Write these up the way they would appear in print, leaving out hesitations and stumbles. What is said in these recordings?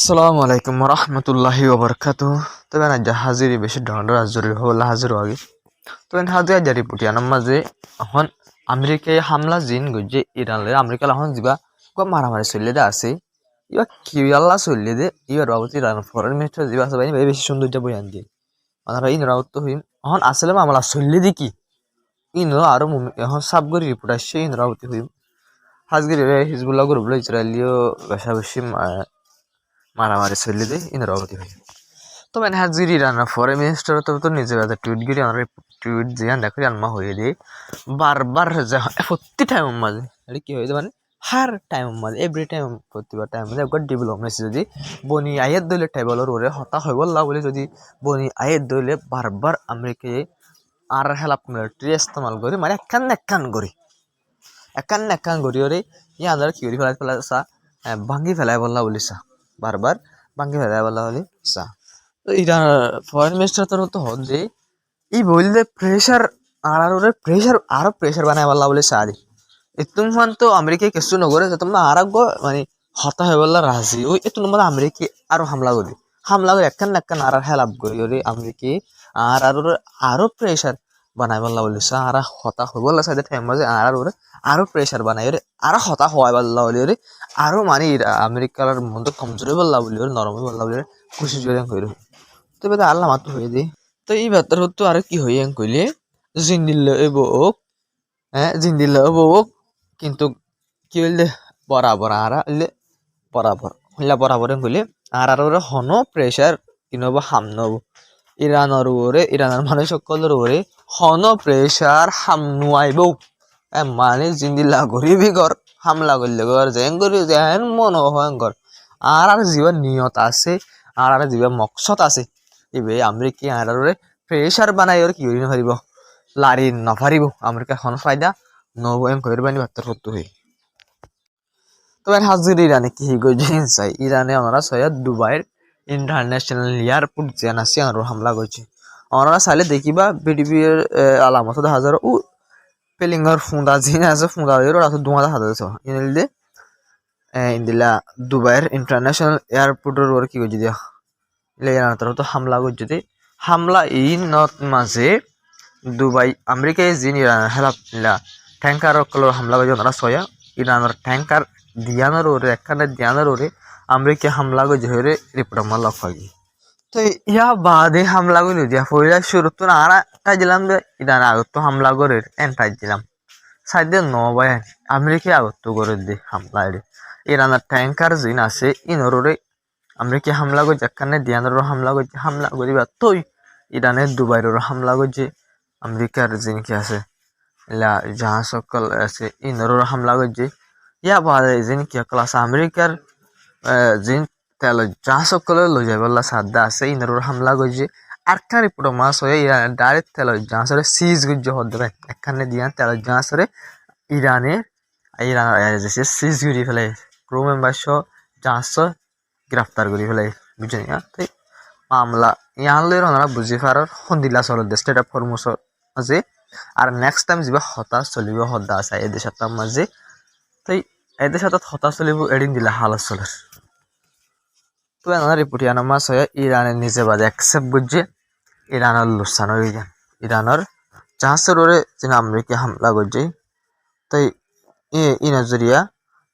আসসালামু আলাইকুম রহমতুল্লাহি ওবরকাতুহ। তবে না জাহাজের বেশি ডন্ডর আজরি হল হাজির আগে তবে হাজির জারি পুটিয়ানোর মাঝে এখন আমেরিকায় হামলা জিন গজে ইরানলে আমেরিকা এখন যা খুব মারামারি চললে দে আছে ইবা কিয়াল্লা চললে দে ইবার বাবুতি ইরান ফরেন মিনিস্টার যা আছে বাইনি বেশি সৌন্দর্য বয়ান দিয়ে মানে ইনরাও তো হইম এখন আসলে মামলা চললে দি কি ইনরা আরো এখন সাবগরি রিপোর্ট আসছে ইনরাওতি হইম হাজগির হিজবুল্লাহ গ্রুপ ইসরায়েলীয় বেশাবেশি মারামারি চললে দে ইনরাওতি হইম তবে হাজির ইরানের ফরেন মিনিস্টার তো নিজে টুইট গিরি আমার টুইট যে দেখো আনমা হয়ে দিয়ে বারবার যে প্রতি টাইম মাঝে এটা কি হয়েছে মানে হার টাইম মাঝে এভরি টাইম প্রতিবার টাইম মাঝে একবার ডেভেলপ হয়েছে যদি বনি আয়ের দলে টেবলের ওরে হতা হয়ে বললা বলে যদি বনি আয়ের দলে বারবার আমেরিকায় আর হেলাপ মিলিটারি ইস্তেমাল করি মানে একান করি ওরে ইয়াদের কি করি ফেলাই চা ভাঙ্গি ফেলাই বললা বলিসা বারবার ভাঙ্গি ফেলাই বললা বলি চা ইরান ফরেন মিনিস্টার তো হন যে ই বললে প্রেশার প্রেশার আরো প্রেশার বানায় বললা বলে সারি তুমফান তো আমেরিকায় কিছু নগরে তোমরা আর মানে হতা হয়ে বললা রাজি ওই তোমরা আমেরিকা আরো হামলা করে একখান আর হেলাপ করি ওরে আমেরিকা আরো প্রেশার বানায় বললা বলে আর হতা হয়ে বললা সাইডে টাইম মাঝে ওরে আরো প্রেশার বানাই ওরে আরো হতা হয় বললা বলি ওরে আরো মানে আমেরিকার মধ্যে কমজোরি বললা বলি ওরে নরম বললা বলি খুশি জোরে করে তবে আল্লাহ মাতো হয়ে দে তো এই ব্যাপার হতো আর কি হইয়া কইলে জিন্দিল্ল বউক জিন্দিল্ল বউক কিন্তু কি হইলে বরাবর আর হইলে বরাবর হইলা বরাবর কইলে আর ওরে হনো প্রেশার কিনব হামনব ইরানের মানুষ সকলের ওরে হন প্রেশার হামনুয়াইব মানে জিন্দিল্লা গরিবি ঘর হামলা করলে ঘর যেন করি যেন মন ভয়ঙ্কর আর জীবন নিয়ত আছে আর জীবন মকসদ আছে ইবে আমেরিকা আরে প্রেশার বানাই ওর কি করি নপারিব লারি নপারিব আমেরিকা এখন ফায়দা নব এম কইর বানি বাত্তর করতে হই তবে হাজির ইরানে কি গই চাই ইরানে আমরা সৈয়দ দুবাইয়ের ইন্টারন্যাশনাল এয়ারপোর্ট যেন আছে আর হামলা করছে আমরা চাইলে দেখিবা বিডিবির আলামত দেখা যার ও পেলিংর ফুঁদা জিন আছে ফুঁদা ওর আছে দুমাদা হাত আছে ইনলে ইন্দিলা দুবাইয়ের ইন্টারন্যাশনাল এয়ারপোর্টের ওর কি করছে দিয়া ইরানের তরফ তো হামলা করছে হামলা এই নট মাঝে দুবাই আমেরিকায় জিন ইরান হেলাপ নিলা ট্যাঙ্কার কলর হামলা করছে ওনারা সয়া ইরানের ট্যাঙ্কার দিয়ানোর ওরে একখানে দিয়ানোর ওরে আমেরিকা হামলা করছে হয়ে রিপোর্ট মাল্লা ফাগি তো ইয়া বাদে হামলা করলি দিয়া পয়লা শুরু তো আর টাই দিলাম যে ইরান আগত হামলা করে এন্টাই দিলাম সাইডে নবাই আমেরিকা আগত করে দি হামলা ইরানের ট্যাঙ্কার জিন আছে ইনরে আমেরিকা হামলা করছে একখানে দিয়ানোর হামলা করিবা তৈ ইরানের দুবাইয়ের হামলা করছে আমেরিকার জিনকি আছে এলা জাহাজ সকল আছে ইনর হামলা করছে ইয়া বাদে জিনকি সকল আছে আমেরিকার জিন তেল জাহাজ সকল লই যাই বললা সাদা আছে ইনর হামলা করছে আরেকটা রিপোর্ট মাস হয়ে ইরানের ডাইরেক্ট তেল জাহাজরে সিজ গুজে হদ্দবে একখানে দিয়া তেল জাহাজরে ইরানের সিজ গুড়ি ফেলে ক্রু মেম্বার সহ জাহাজ গ্রেফতার করি ফেলাই বুঝছেন তাই মামলা ইয়ানলের ওনারা বুঝি পারার সন্দিলা চলত স্টেট অফ ফরমোসর মাঝে আর নেক্সট টাইম যা হতাশ চলিব হদ্দা আছে এদের সাথে মাঝে তাই এদের সাথে হতাশ চলিব এদিন দিলা হালত চলের তো এনার রিপোর্ট ইয়ানোর মাস হয় ইরানের নিজে বাদে অ্যাকসেপ্ট বুঝছে ইরানের লোকসান হয়ে যান ইরানের জাহাজের ওরে যিনি আমেরিকা হামলা করছে তাই ই নজরিয়া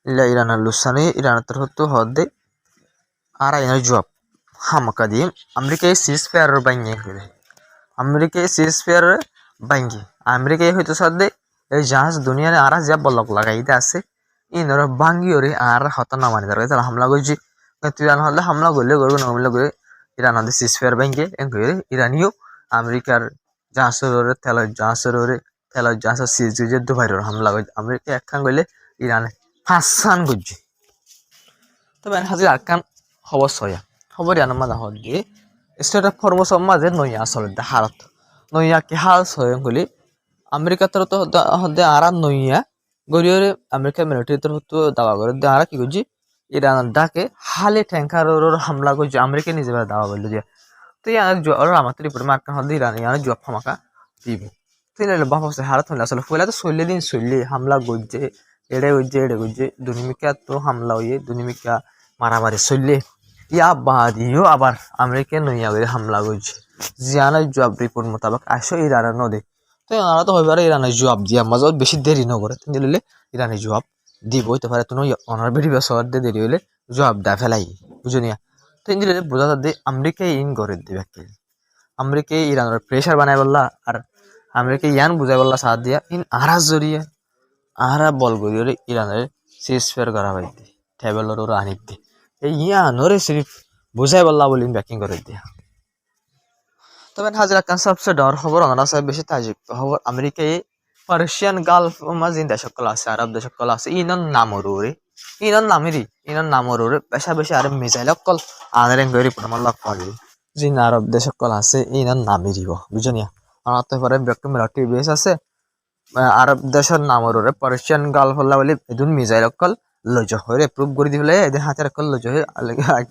ইলা ইরানের লোকসান হয়ে ইরানের তরফ তো হদ্দে আর এনার জবাব হামকা দিয়ে আমেরিকায় সিজ ফেয়ার বাঙ্গি আমেরিকায় সিজ ফেয়ার বাঙ্গি আমেরিকায় হয়তো সাদে এই জাহাজ দুনিয়ার আর যা বলক লাগাইতে আছে ইনর বাঙ্গি ওরে আর হত না মানে তার হামলা করছি ইরান হলে হামলা করলে করবো নমিলা করে ইরান হলে সিজ ফেয়ার বাঙ্গি ইরানিও আমেরিকার জাহাজের ওরে তেল জাহাজ সিজ গুজে দুবাইয়ের হামলা করছে আমেরিকা একখান করলে ইরানে ফাঁসান করছে তবে হাজির আরকান খবর সয়া খবর ইয়ানোর মাঝে হল দিয়ে স্টেট অফ ফরমোসর মাঝে নইয়া আসলে হারত নইয়া কি হাল সয়ং বলি আমেরিকার তরফ তো হদে আর নইয়া গরিয়রে আমেরিকা মিলিটারি তরফ তো দাবা করে আর কি করছি ইরানের ডাকে হালে ট্যাঙ্কার হামলা করছে আমেরিকা নিজে দাবা বললো যে তো ইয়ার আমার রিপোর্ট মার্কান হল ইরান ইয়ার জব ফামাকা দিব তো বাপসে হারত হলে আসলে পয়লা তো চললে হামলা করছে এড়ে করছে দুনিমিকা তো হামলা হইয়ে দুনিমিকা মারামারি চললে ইয়া বাদিও আবার আমেরিকা নইয়া করে হামলা করছে জিয়ানের জবাব রিপোর্ট মোতাবেক আসো ইরানের নদী তো ওনারা তো হইবারে ইরানের জবাব দিয়া মাজত বেশি দেরি নকরে তিনি দিলে ইরানের জবাব দিব হইতে পারে তুমি অনার বেরি বছর দিয়ে দেরি হইলে জবাব দা ফেলাই বুঝনিয়া তো ইন দিলে বোঝা যাচ্ছে আমেরিকায় ইন করে দিবে আমেরিকায় ইরানের প্রেশার বানাই বললা আর আমেরিকা ইয়ান বুঝাই বললা সাথ দিয়া ইন আরাজ জরিয়ে আরা বল করি ইরানের সিজ ফেয়ার করা হইতে টেবলর ওরা আনিত দি এই ইয়ানরে সিরিফ বুঝাই বললা বলি ব্যাকিং করে দিয়া তবে হাজিরা কান সবচেয়ে ডর খবর অনারা সাহেব বেশি তাজিব খবর আমেরিকায় পার্সিয়ান গালফ মাঝিন দেশকল আছে আরব দেশকল আছে ইনন নামরুরে ইনন নামেরি ইনন নামরুরে বেশা বেশি আর মিসাইল কল আনারেন গরি প্রমাণ লাগ পাগি জিন আরব দেশকল আছে ইনন নামেরিব বুঝনিয়া আর তো পরে ব্যক্তি মিলিটারি বেস আছে আরব দেশের নামরুরে পার্সিয়ান গালফ হল্লা বলি এদিন মিসাইল কল লজ হয়ে প্রুভ করে দিলে এদের হাতের কল লজ হয়ে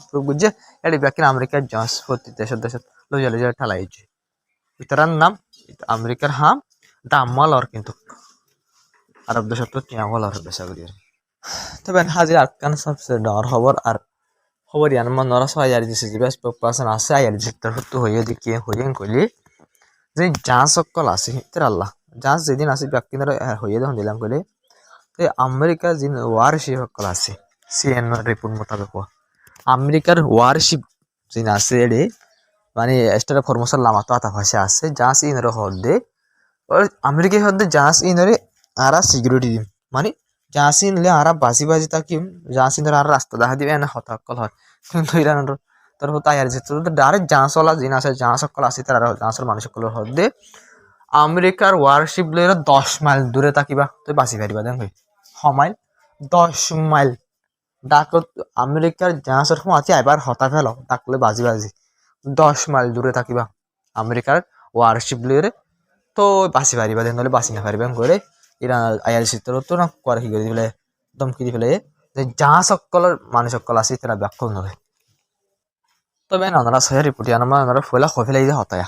প্রুভ করছে এটি ব্যক্তি আমেরিকার জস প্রতি দেশের দেশের লজা লজা ঠালাইছে ইতারার নাম আমেরিকার হাম দামাল আর কিন্তু আরব দেশত তো টিয়ামল আর বেসা করি তবে হাজির আরকান সবচেয়ে ডর খবর আর খবর ইয়ান মান নরা সবাই আর দিছে যে বেশ পার্সন আছে আইয়ার জিত্তার হতো হইয়ে দিকে হইয়েন কইলি যে জাহাজ সকল আছে হিতের আল্লাহ জাহাজ যেদিন আছে ব্যক্তি হইয়ে যখন দিলাম কইলে তো আমেরিকার যে ওয়ারশিপ সকল আছে সিএন রিপোর্ট মোতাবেক আমেরিকার ওয়ারশিপ যিনি আছে এডে মানে স্টার ফরমেশন লামাতো আতা ভাষা আছে জাহাজ ইনরে হদ্দে আমেরিকা হদ্দে জাহাজ ইনরে আরা সিকিউরিটি দিম মানে জাহাজ ইনলে আরা বাজি বাজি তাকিম জাহাজ ইনরে আর রাস্তা দেখা দিবে এনে হতাকল হয় কিন্তু ইরানের তোর হতো আয়ার যেত ডাইরেক্ট জাহাজওয়ালা যিনি আছে জাহাজ সকল আছে তারা জাহাজের মানুষ সকলের হদ্দে আমেরিকার ওয়ারশিপ লইরা 10 মাইল দূরে তাকিবা তুই বাঁচি পারিবা দেখ ভাই মাইল 10 মাইল ডাক আমেরিকার জাহাজের সময় আছে এবার হতা ফেল ডাকলে বাজি বাজি 10 মাইল দূরে থাকিবা আমেরিকার ওয়ারশিপ লইরে তো বাঁচি পারিবা দেন নহলে বাঁচি না পারিবা করে ইরান আয়ার চিত্র তো না করে কি করে দিলে দমকি দি ফেলে যে জাহাজ সকলের মানুষ সকল আছে তারা ব্যাখ্যা নয় তবে নানারা সহ রিপোর্টিয়ান নানারা ফেলা খফেলাই দিয়ে হতায়া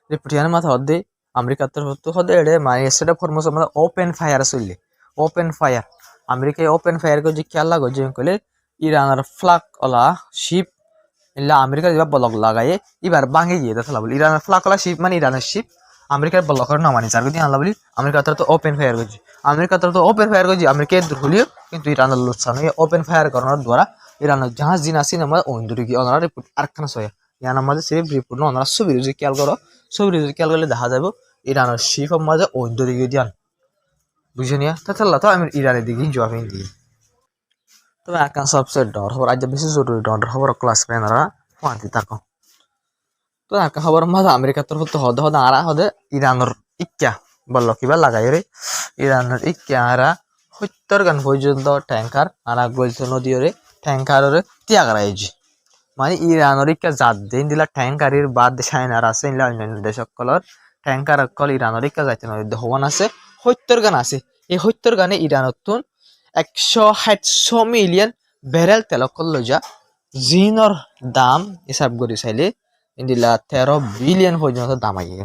রিপোর্টিয়ান মাথা হদ্দে আমেরিকার তো হদ্দে এড়ে মানে সেটা ফরমেশন মানে ওপেন ফায়ার চললে ওপেন ফায়ার আমেরিকায় ওপেন ফায়ার করে যে খেয়াল লাগো যে কইলে ইরানের ফ্লাগ ওলা শিপ ইলা আমেরিকার যেবা বলক লাগাই এবার ভাঙে গিয়ে দেখলা বলি ইরানের ফ্লাগ ওলা শিপ মানে ইরানের শিপ আমেরিকার বলকের নামানি চার দিন আনলা বলি আমেরিকা তো ওপেন ফায়ার করছি আমেরিকা তো ওপেন ফায়ার করছি আমেরিকা হলিও কিন্তু ইরানের লোকসান হয়ে ওপেন ফায়ার করানোর দ্বারা ইরানের জাহাজ দিন আসি আমার অন্দরে গিয়ে ওনারা রিপোর্ট আরেকখানা সয়া ইয়ান আমাদের সেই রিপোর্ট ওনারা ছবি যদি খেয়াল করো ছবি যদি খেয়াল করলে দেখা যাবো ইরানের শিপ মাঝে অন্দরে গিয়ে দিয়ান বুঝে নিয়া তাহলে তো আমি ইরানের দিকে জবাব দিই তবে আকান সবচেয়ে ডর খবর আজ বেশি জরুরি ডর খবর ক্লাস পেনারা ফাঁতি থাকো তো আকা খবর মাঝে আমেরিকার তরফ তো হদে হদে আরা হদে ইরানের ইক্কা বললো কিবা লাগাই রে ইরানের ইক্কা আরা 70 গান পর্যন্ত ট্যাঙ্কার আরা গলছে নদীরে ট্যাঙ্কারে ত্যাগ রাইজি মানে ইরানের ইক্কা জাত দিন দিলা ট্যাঙ্কারির বাদ সাইনার আছে ইলা অন্যান্য দেশ সকলের ট্যাঙ্কার কল ইরানের ইক্কা যাইতে নদী হওয়ান আছে 70 গান আছে এই 70 গানে ইরানত 160 মিলিয়ন ব্যারেল তেল করলো যা জিনর দাম হিসাব করে চাইলে ইন্দিলা 13 বিলিয়ন পর্যন্ত দাম আগে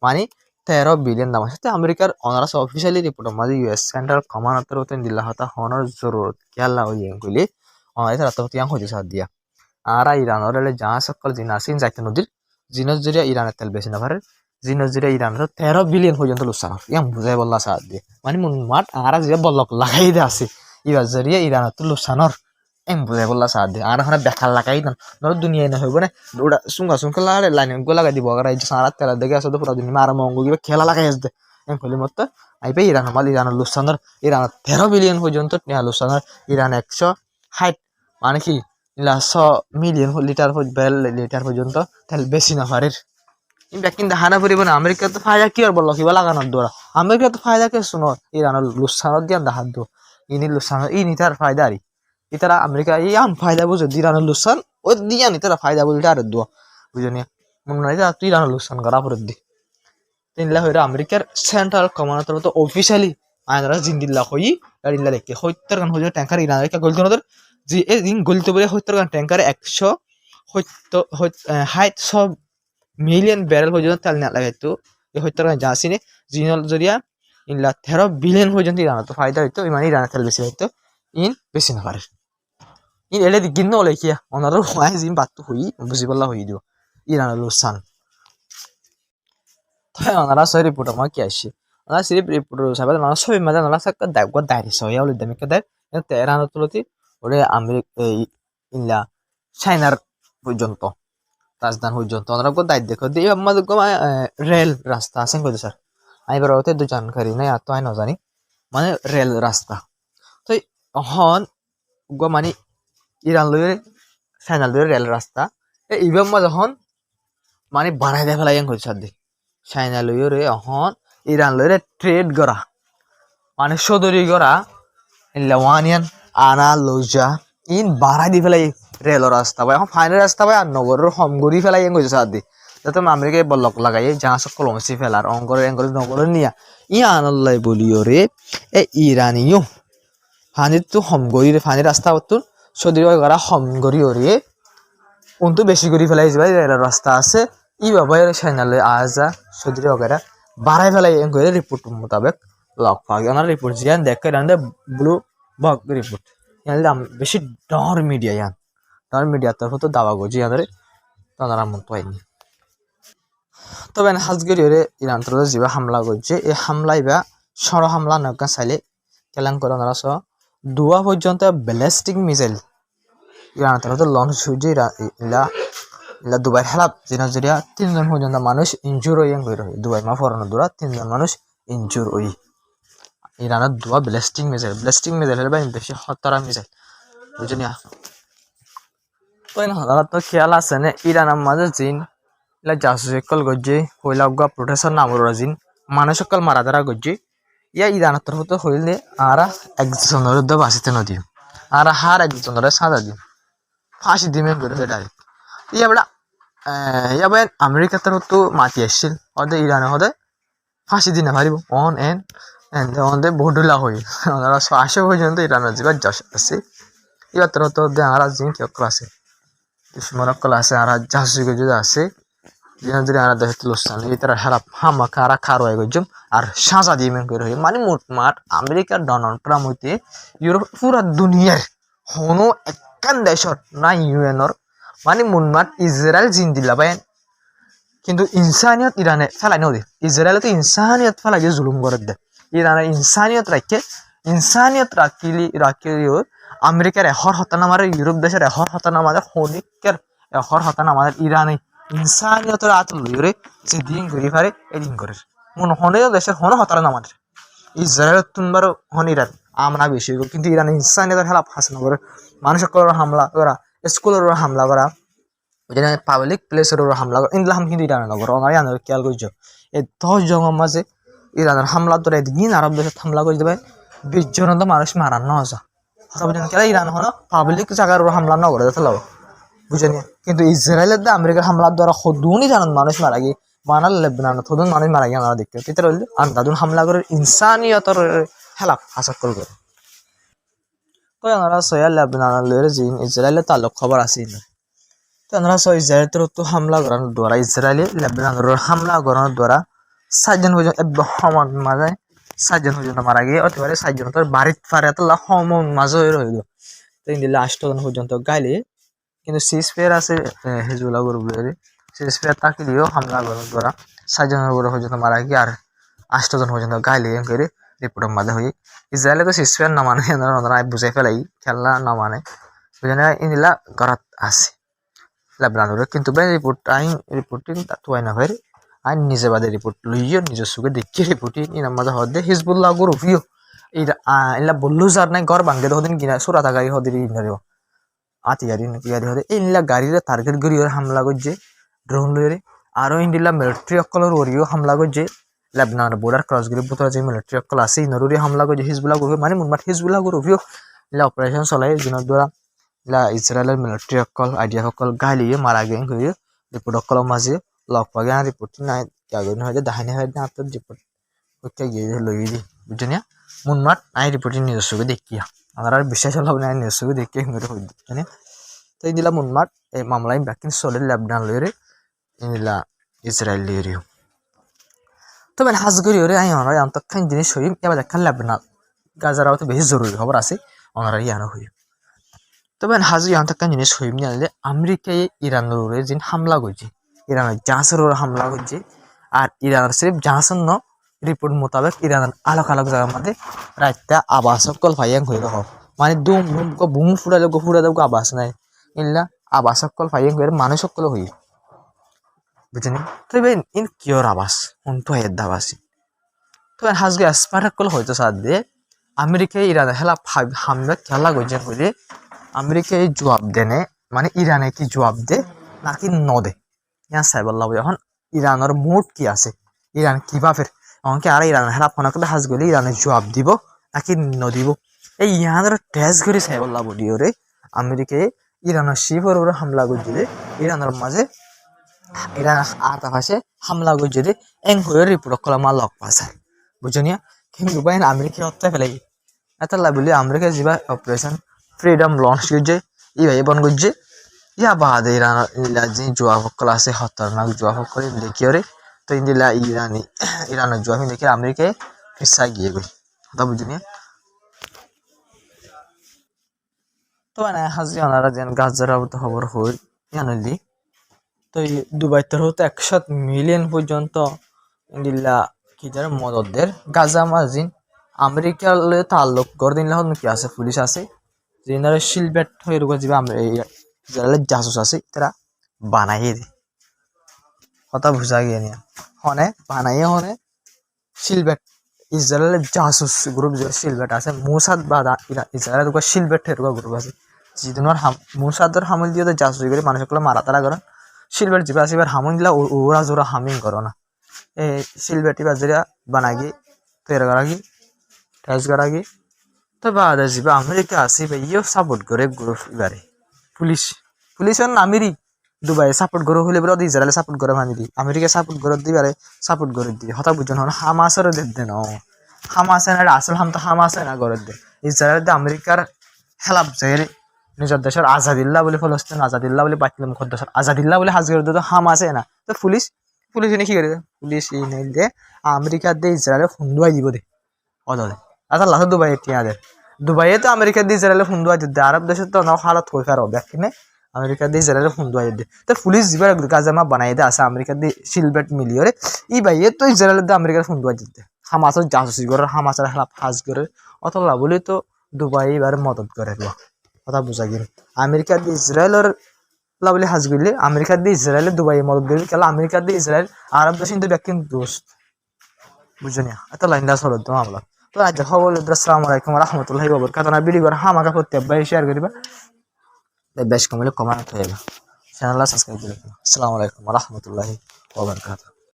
মানে 13 বিলিয়ন দাম আছে আমেরিকার অনার্স অফিসিয়ালি রিপোর্ট মাঝে ইউএস সেন্ট্রাল কমান্ডার হতে দিল্লা হতা হনার জরুরত খেলা হইয়ে কইলে অনাইতে রাত তিয়াং হইতে সাথ দিয়া আর ইরানের জাহাজ সকল জিন আসিন যাইতে নদীর জিনস জরিয়া ইরানের তেল বেশি না পারে জিনস জরিয়া ইরানের 13 বিলিয়ন পর্যন্ত লুসান ইয়াং বুঝাই বললা সাথ দিয়ে মানে মন মাঠ আর যে বলক লাগাই দে আছে ইবার জরিয়া ইরানের তো লুসানর এম বুঝাই বললা সাথ দিয়ে আর ওখানে বেকার লাগাই না নর দুনিয়ায় না হইব না ওটা সুঙ্গা সুঙ্গা লাগালে লাইন গো লাগাই দিব আগার এই সারা তেল দেখে আসলে পুরো দুনিয়া আর মঙ্গো গিয়ে খেলা লাগাই আসবে এম কইলে মত আইবে ইরান মাল ইরানের লুসানর ইরানের 13 বিলিয়ন পর্যন্ত নিয়া লুসানর ইরান 160 মানে কি 100 মিলিয়ন লিটার বেল লিটার পর্যন্ত তেল বেশি না পারে ইনটা কিন্তু হানা পরিব না আমেরিকা তো ফায়দা কি আর বললো কিবা লাগানোর দ্বারা আমেরিকা তো ফায়দা কে শুনো ইরানের লুসানর দিয়া দাহাত দো ইনি লুসানর ইনি তার ফায়দা আরি ইতারা আমেরিকা ইয়ান ফায়দা বুঝে ইরানের লুসান ও দিয়া নি তারা ফায়দা বলতে আর দোয়া বুঝনি মনে নাই তুই ইরানের লুসান করা পরে দি তিনলা হইরা আমেরিকার সেন্ট্রাল কমান্ডার তো অফিশিয়ালি আয়নারা জিন্দিল্লা হই আর ইল্লা লেখকে 70 গান হইয়া ট্যাঙ্কার ইরানের কা গলতো নদের যে এই দিন গলতে বলে 70 গান ট্যাঙ্কারে 160 মিলিয়ন ব্যারেল পর্যন্ত তেল না লাগাইতো এই 70 গান জাসিনে জিনল জরিয়া ইনলা 13 বিলিয়ন পর্যন্ত ইরান তো ফায়দা হইতো মানে ইরানের তেল বেশি হইতো ইন বেশি না পারে ইন এলে দি গিন্ন ওলাই কিয়া ওনার ওয়াই জিম বাতু হই বুঝি পাল্লা হই দিও ইরান লুসান তাই ওনারা সই রিপোর্ট আমার কি আসছে ওনারা সিরিপ রিপোর্ট সাবাদ ওনারা সবই মাঝে ওনারা সাক্কা দাগwa দাইরি সয়া ওলি দামি কাদার তেহরান তুলতি ওরে আমেরিকা ইনলা চাইনার পর্যন্ত রাজধানী পর্যন্ত ওনারা গো দায়িত্ব দেখো দিয়ে আমাদের গো রেল রাস্তা আছেন কই স্যার আমি বড় হতে দু জানকারি নাই আর তো আই না জানি মানে রেল রাস্তা তো হন গো মানে ইরান লইরে চাইনা লইরে রেল রাস্তা ইবাম মা যখন মানে বানাই দেয় ফেলাই কই স্যার দি চাইনা লইরে হন ইরান লইরে ট্রেড করা মানে সদরি করা লেওয়ানিয়ান আনা লজা ইন বাড়াই দি ফেলাই রেল রাস্তা বা এখন ফাইনাল রাস্তা বা আর নগরের হমগরি ফেলাই কইছে স্যার দি যাতে আমেরিকায় বলক লাগাই জাহাজ কলমসি ফেলার অঙ্গরের অঙ্গরের নগরের নিয়া ই আনাল্লাই বলিও রে এ ইরানিও ফানির তো হমগরি রে ফানির রাস্তা তো সদরি করা হমগরি রে উন্তু বেশি করে ফেলাই যাবে রেল রাস্তা আছে ই বাবা চাইনালে আজা সদরি वगैरह বাড়াই ফেলাই করে রিপোর্ট মোতাবেক লক পাগে ওনার রিপোর্ট জিয়ান দেখে রান্দে ব্লু বক রিপোর্ট ইয়ালে বেশি ডর মিডিয়া তরফ তো দাওয়া গজি আদরে তারা মন পাইনি তবে হাজগরি রে ইরান তরফ জিবা হামলা করছে এই হামলাইবা সর হামলা নকা চাইলে কেলাং করে ওনারা স দুয়া পর্যন্ত ব্যালিস্টিক মিসাইল ইরান তরফ লঞ্চ হইছে ইলা ইলা দুবাই হেলাপ যেন জরিয়া 3 জন পর্যন্ত মানুষ ইনজুর হইয়াং কই রই দুবাই মা ফরানো দুরা 3 জন মানুষ ইনজুর হই ইরানের দুয়া ব্যালিস্টিক মিসাইল এর বাইরে বেশি খতরা মিসাইল বুঝনিয়া তো না হালাত তো খেয়াল আছে না ইরানের মাঝে জিন ইলা জাসুসকল গজ্জে কইলা গা প্রোটেকশন নামর জিন মানুষকল মারা ধরা গজ্জে ইয়া ইরানের তরফ তো হইলে আরা একজনের দ বাসিতে নদী আর হার একজনের সাজা দিন ফাঁসি দিমেন করে ডাইরেক্ট ইয়া বড় ইয়া বেন আমেরিকা তরফ তো মাতি আসছিল ওদে ইরানে হদে ফাঁসি দিনে পারিব অন এন্ড ওদে বডুলা হই ওনারা 500 পর্যন্ত ইরানের জিবা যশ আছে ইয়া তরফ তো দে আর জিন কি ক্লাসে দুশ্মন ক্লাসে আর জাসুস গজে আছে যেন যদি আর দেশে লুসান এই তারা হারাপ হামা কারা খার হয়ে গজম আর সাজা দিমেন করে মানে মোটমাট আমেরিকার ডোনাল্ড ট্রাম্প হইতে ইউরোপ পুরা দুনিয়ার হনো একখান দেশর না ইউএনর মানে মোটমাট ইসরায়েল জিন দিলা পায় কিন্তু ইনসানিয়ত ইরানে ফেলাই নদী ইসরায়েলে তো ইনসানিয়ত ফেলাই জুলুম করে দে ইরানের ইনসানিয়ত রাখিলিও আমেরিকার এহর হতানা মারে ইউরোপ দেশের এহর হতানা মারে হনিকের এহর হতানা মারে ইরানে ইনসানিয়তের আতল লইরে যে দিন ঘুরি পারে এদিন করে মন হনে দেশের হন হতানা না মারে ইসরায়েল তুনবার হন ইরান আমরা বেশি কিন্তু ইরানে ইনসানিয়তের হেলা ফাঁসন করে মানুষের হামলা করা স্কুলের হামলা করা যেন পাবলিক প্লেসের হামলা করা ইনলাম কিন্তু ইরানের নগর অনারি আনার খেয়াল করছো এই 10 জনের মাঝে ইরানের হামলা ধরে একদিন আরব দেশে হামলা করে দেবে 20 জন তো মানুষ মারান না আসা সবজন কেলা ইরান হলো পাবলিক জায়গার হামলা না করে দিতে লাগবে বুঝেনি কিন্তু ইসরায়েলের দা আমেরিকার হামলার দ্বারা সদুনি জানান মানুষ মারা গিয়ে মানাল লেবনান সদুন মানুষ মারা গিয়ে আমরা দেখতে তিতে রইল আন্দাদুন হামলা করে ইনসানিয়তর হেলাপ হাসাত করে তো আমরা সয়া লেবনান লইরে জিন ইসরায়েলের তালুক খবর আছে তো আমরা সো ইসরায়েলের তো হামলা করানোর দ্বারা ইসরায়েলি লেবনানের হামলা করানোর দ্বারা 7 জন পর্যন্ত সমান মাঝে 7 জন পর্যন্ত মারা গিয়ে অতবারে 7 জন তোর বাড়িতে ফারে তো সমান মাঝে রইল তো ইন্দিলা 8 জন পর্যন্ত গাইলে কিন্তু সিসফেয়ার আছে হিজবুল্লাহ গ্রুপের সিসফেয়ার তাকিলিও হামলা করার দ্বারা 7 জনের উপরে পর্যন্ত মারা গিয়ে আর 8 জন পর্যন্ত গাইলে করে রিপোর্টের মাঝে হই ইসরায়েলে তো সিসফেয়ার না মানে ওনারা বুঝাই ফেলাই খেলা না মানে বুঝে ইন্দিলা গরাত আছে লেবনানের কিন্তু ভাই রিপোর্টিং তাই না ভাই আইন নিজে বাদে রিপোর্ট লইও নিজের চোখে দেখি রিপোর্টিং ইনার মাঝে হদে হিজবুল্লাহ গ্রুপিও ইলা বললো যার নাই ঘর ভাঙ্গে হদিন কিনা সুরা থাকাই হদিন ইনারিও আতিয়ারি নাতিয়ারি হদে ইনলা গাড়িরে টার্গেট করিও হামলা করছে ড্রোন লইরে আরো ইন্ডিলা মিলিটারি অকলের ওরিও হামলা করছে লেবনান বর্ডার ক্রস করে বোতরা যে মিলিটারি অকল আছে ইনরুরি হামলা করছে হিজবুল্লাহ গ্রুপ মানে মুনমাট হিজবুল্লাহ গ্রুপিও ইলা অপারেশন চলাই দিনের দ্বারা ইলা ইসরায়েলের মিলিটারি অকল আইডিয়া অকল গাইলিয়ে মারা গিয়ে করিও রিপোর্ট অকল মাঝে লগ পাগে আর রিপোর্ট নাই কাগজ হয়ে দাহিনী হয়ে না আপনার রিপোর্ট ওকে গিয়ে লই দি বুঝছেন মুনমাট আই রিপোর্টিং নিজস্ব দেখিয়া আমার আর বিশ্বাস হল না নিজস্ব দেখিয়ে বুঝছেন তো ইদিলা মুনমাট এই মামলায় বাকি চলে লেবনান লইরে ইদিলা ইসরায়েল লইরিও তো মানে হাজ করি ওরে আই আমরা অন্তখান জিনিস হই এবার দেখা লেবনান গাজারাও তো বেশি জরুরি খবর আছে ওনারা ইয়ানো হই তবে হাজি এখন একটা জিনিস হইম জানলে আমেরিকায় ইরানের উপরে যে হামলা করছে, ইরানের জাহাজের উপরে হামলা করছে। আর ইরানের সির্ফ জাহাজের ন রিপোর্ট মোতাবেক ইরানের আলোক আলোক জায়গার মধ্যে রাতটা আবাস সকল ফাইয়াং হয়ে রহ, মানে দুম দুম বুম ফুড়ালে আবাস নাই ইল্লা আবাস সকল ফাইয়াং হয়ে মানুষ সকল হই বুঝছেন। তবে ইন কিয়র আবাস কোনটো হেদ দাবাসি তবে হাজগে আসপার সকল হয়তো সাথ দিয়ে আমেরিকায় ইরানের হেলা হামলা খেলা করছে হইলে আমেরিকায় জবাব দেনে, মানে ইরানে কি জবাব দে নাকি ন দে ইয়া সাইবাল্লাহ এখন ইরানের মুড কি আছে, ইরান কিভাবে এমনকি আর ইরান হেলা ফোন করলে হাজ গেলে ইরানের জবাব দিব নাকি ন দিব এই ইহানের টেস্ট করে সাইবাল্লাহ বলিও রে আমেরিকায় ইরানের শিপের উপরে হামলা করছিলে ইরানের মাঝে ইরান আতাফাসে হামলা করছিলে এং হয়ে রিপোর্ট করা মা লক পাশায় বুঝনিয়া। কিন্তু বাইন আমেরিকা হত্যা ফেলাই এত বলি আমেরিকা যা অপারেশন ফ্রিডম লঞ্চ করছে ইভাবে বন করছে ইয়া বাদে ইরান যে জোয়া সকল আছে খতরনাক জোয়া সকল দেখিওরে তো ইন্দিলা ইরানের জোয়া দেখি আমেরিকায় ফিসা গিয়ে গই কথা বুঝিনি। তো মানে হাজি ওনারা যেন গাজার খবর হই জানলি তো দুবাই তোর হতো 100 মিলিয়ন পর্যন্ত ইন্দিলা কি যারা মদতদের গাজা মাজিন আমেরিকার তাল্লুক গড় দিন কি আছে পুলিশ আছে যে শিলবেট হয়ে রুকা যাবে ইসরায়েলের জাসুস আছে তারা বানাইয়ে দে কথা বুঝা গিয়ে নিয়ে হনে বানাইয়ে হনে শিলবেট ইসরায়েলের জাসুস গ্রুপ যে শিলবেট আছে মুসাদ বা ইসরায়েলের রুকা শিলবেট রুকা গ্রুপ আছে যেদিনের মুসাদের হামল দিয়ে জাসুস করে মানুষগুলো মারা তারা করেন শিলবেট যাবে আছে এবার হামুন দিলা ওরা জোরা হামিং করো না এই শিলবেটি বাজারিয়া বানাগি তৈরি করাগি টেস্ট করাগি তো বাদ যাবে আমেরিকা আছে ইয়েও সাপোর্ট করে গ্রুপ এবারে পুলিশের নামেরই দুবাই সাপোর্ট করে হলে বলে ইসরায়েলে সাপোর্ট করে মানি দি আমেরিকা সাপোর্ট করে দিবারে সাপোর্ট করে দিয়ে হঠাৎ বুঝুন হন হামাসের দে ন হামাসে না আসল হাম তো হামাসে না করে দে ইসরায়েল আমেরিকার হেলাপ যায় নিজের দেশের আজাদিল্লা বলে ফলস্তিন আজাদিল্লা বলে বাতিল মুখদ্দেশ আজাদিল্লা বলে হাজির তো হামাসে না তো পুলিশ এনে কি করে পুলিশ এনে দে আমেরিকার দিয়ে ইসরায়েলে ফুন্দুয়াই দিব দে অদলে আচ্ছা লাস্ট দুবাই টিয়া দে দুবাইয়ে তো আমেরিকা দিয়ে ইসরায়েলে ফুন্দুয়াই দিতে আরব দেশে তো ন হালত হয়ে ফের হবে কিনে আমেরিকা দিয়ে ইসরায়েলে ফুন্দুয়াই দে তো পুলিশ যাবার গাজামা বানাই দে আছে আমেরিকা দিয়ে শিলবেট মিলিয়রে ই বাইয়ে তো ইসরায়েলের দিয়ে আমেরিকার ফুন্দুয়াই দিতে হামাসের জাসুসি করে হামাসের হেলাপ হাজ করে অতলা বলে তো দুবাই এবার মদত করে কথা বোঝা গেল আমেরিকা দিয়ে ইসরায়েলের বলে হাজ গেলে আমেরিকা দিয়ে ইসরায়েলের দুবাই মদত দিলে কেলা আমেরিকা দিয়ে ইসরায়েল আরব দেশ কিন্তু ব্যক্তি দোস্ত বুঝনি এত লাইন দাস হলো তো মামলা তো আজ খবর আসসালামু আলাইকুম রহমতুল্লাহি ওয়া বারাকাতুহু না ভিডিও হামাকা করতে ভাই শেয়ার করিবা বেশ কমলে কমেন্ট হয়ে চ্যানেল সাবস্ক্রাইব করে আসসালামু আলাইকুম রহমতুল্লাহি ওয়া বারাকাতুহু।